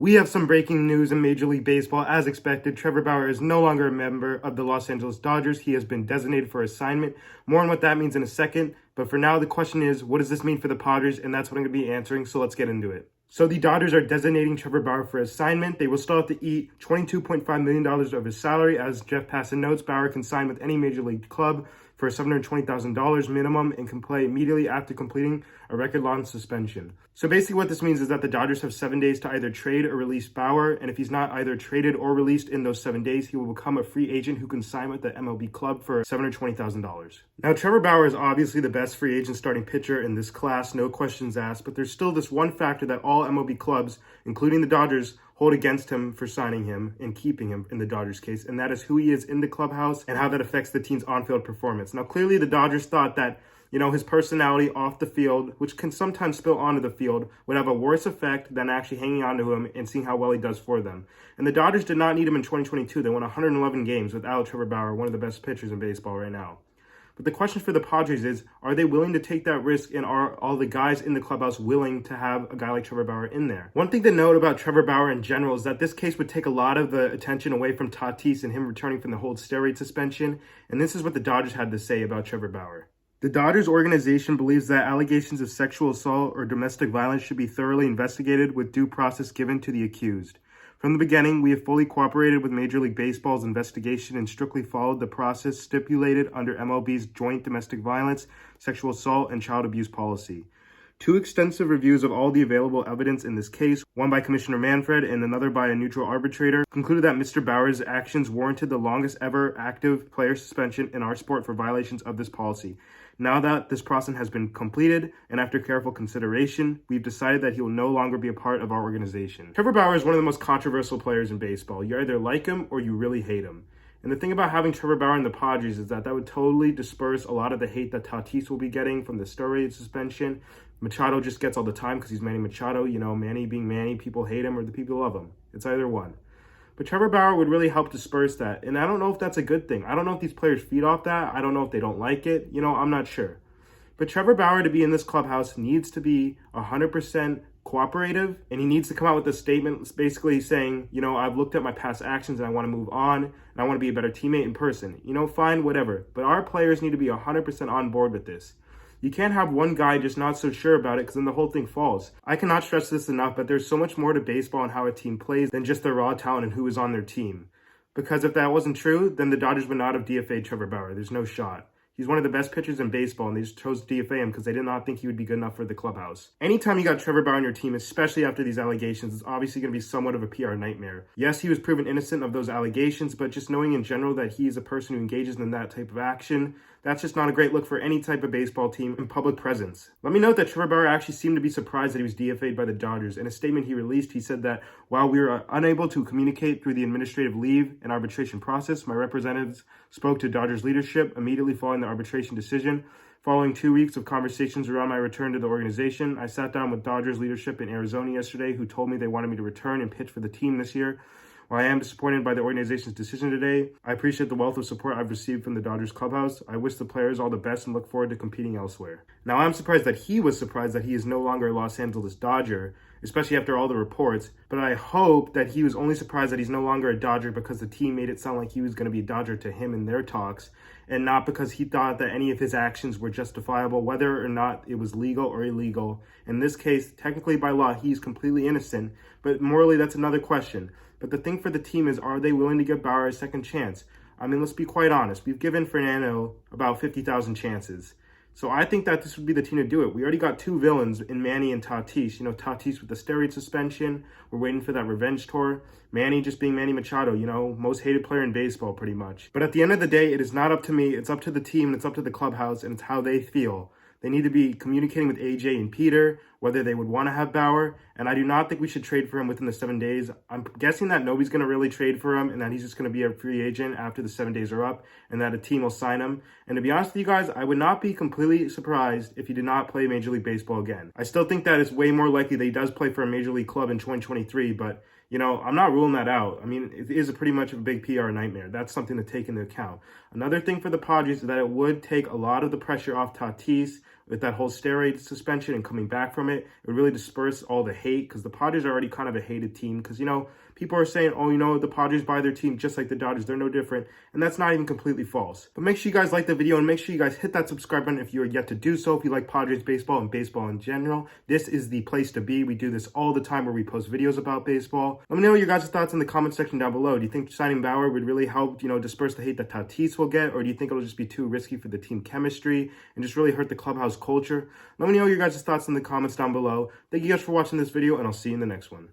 We have some breaking news in Major League Baseball. As expected, Trevor Bauer is no longer a member of the Los Angeles Dodgers. He has been designated for assignment. More on what that means in a second. But for now, the question is, what does this mean for the Padres? And that's what I'm going to be answering, so let's get into it. So the Dodgers are designating Trevor Bauer for assignment. They will still have to eat $22.5 million of his salary. As Jeff Passan notes, Bauer can sign with any Major League club for $720,000 minimum and can play immediately after completing a record-long suspension. So basically what this means is that the Dodgers have 7 days to either trade or release Bauer, and if he's not either traded or released in those 7 days, he will become a free agent who can sign with the MLB club for $720,000. Now, Trevor Bauer is obviously the best free agent starting pitcher in this class, no questions asked, but there's still this one factor that all MLB clubs, including the Dodgers, hold against him for signing him and keeping him in the Dodgers case, and that is who he is in the clubhouse and how that affects the team's on-field performance. Now, clearly the Dodgers thought that, his personality off the field, which can sometimes spill onto the field, would have a worse effect than actually hanging on to him and seeing how well he does for them. And the Dodgers did not need him in 2022. They won 111 games without Trevor Bauer, one of the best pitchers in baseball right now. But the question for the Padres is, are they willing to take that risk, and are all the guys in the clubhouse willing to have a guy like Trevor Bauer in there? One thing to note about Trevor Bauer in general is that this case would take a lot of the attention away from Tatis and him returning from the whole steroid suspension, and this is what the Dodgers had to say about Trevor Bauer. The Dodgers organization believes that allegations of sexual assault or domestic violence should be thoroughly investigated with due process given to the accused. From the beginning, we have fully cooperated with Major League Baseball's investigation and strictly followed the process stipulated under MLB's joint domestic violence, sexual assault, and child abuse policy. 2 extensive reviews of all the available evidence in this case, one by Commissioner Manfred and another by a neutral arbitrator, concluded that Mr. Bauer's actions warranted the longest ever active player suspension in our sport for violations of this policy. Now that this process has been completed, and after careful consideration, we've decided that he will no longer be a part of our organization. Trevor Bauer is one of the most controversial players in baseball. You either like him or you really hate him. And the thing about having Trevor Bauer in the Padres is that would totally disperse a lot of the hate that Tatis will be getting from the steroid suspension. Machado just gets all the time because he's Manny Machado. Manny being Manny, people hate him or the people love him. It's either one. But Trevor Bauer would really help disperse that. And I don't know if that's a good thing. I don't know if these players feed off that. I don't know if they don't like it. I'm not sure. But Trevor Bauer to be in this clubhouse needs to be 100% cooperative. And he needs to come out with a statement basically saying, I've looked at my past actions and I want to move on. And I want to be a better teammate in person. Fine, whatever. But our players need to be 100% on board with this. You can't have one guy just not so sure about it because then the whole thing falls. I cannot stress this enough, but there's so much more to baseball and how a team plays than just the raw talent and who is on their team. Because if that wasn't true, then the Dodgers would not have DFA'd Trevor Bauer. There's no shot. He's one of the best pitchers in baseball, and they just chose to DFA him because they did not think he would be good enough for the clubhouse. Anytime you got Trevor Bauer on your team, especially after these allegations, it's obviously going to be somewhat of a PR nightmare. Yes, he was proven innocent of those allegations, but just knowing in general that he is a person who engages in that type of action, that's just not a great look for any type of baseball team in public presence. Let me note that Trevor Bauer actually seemed to be surprised that he was DFA'd by the Dodgers. In a statement he released, he said that while we were unable to communicate through the administrative leave and arbitration process, my representatives spoke to Dodgers leadership immediately following the arbitration decision. Following 2 weeks of conversations around my return to the organization, I sat down with Dodgers leadership in Arizona yesterday, who told me they wanted me to return and pitch for the team this year. While I am disappointed by the organization's decision today, I appreciate the wealth of support I've received from the Dodgers clubhouse. I wish the players all the best and look forward to competing elsewhere. Now, I'm surprised that he was surprised that he is no longer a Los Angeles Dodger, especially after all the reports, but I hope that he was only surprised that he's no longer a Dodger because the team made it sound like he was going to be a Dodger to him in their talks, and not because he thought that any of his actions were justifiable, whether or not it was legal or illegal. In this case, technically by law, he's completely innocent, but morally, that's another question. But the thing for the team is, are they willing to give Bauer a second chance? I mean, let's be quite honest. We've given Fernando about 50,000 chances. So I think that this would be the team to do it. We already got 2 villains in Manny and Tatis. Tatis with the steroid suspension. We're waiting for that revenge tour. Manny just being Manny Machado, most hated player in baseball pretty much. But at the end of the day, it is not up to me. It's up to the team and it's up to the clubhouse and it's how they feel. They need to be communicating with AJ and Peter, whether they would want to have Bauer, and I do not think we should trade for him within the 7 days. I'm guessing that nobody's going to really trade for him and that he's just going to be a free agent after the 7 days are up and that a team will sign him. And to be honest with you guys, I would not be completely surprised if he did not play Major League Baseball again. I still think that it's way more likely that he does play for a Major League club in 2023, but I'm not ruling that out. I mean, it is pretty much a big PR nightmare. That's something to take into account. Another thing for the Padres is that it would take a lot of the pressure off Tatis, with that whole steroid suspension and coming back from it. It would really disperse all the hate, because the Padres are already kind of a hated team, because, people are saying, oh, the Padres buy their team just like the Dodgers. They're no different. And that's not even completely false. But make sure you guys like the video, and make sure you guys hit that subscribe button if you are yet to do so. If you like Padres baseball and baseball in general, this is the place to be. We do this all the time where we post videos about baseball. Let me know your guys' thoughts in the comment section down below. Do you think signing Bauer would really help, disperse the hate that Tatis will get? Or do you think it'll just be too risky for the team chemistry and just really hurt the clubhouse culture? Let me know your guys' thoughts in the comments down below. Thank you guys for watching this video, and I'll see you in the next one.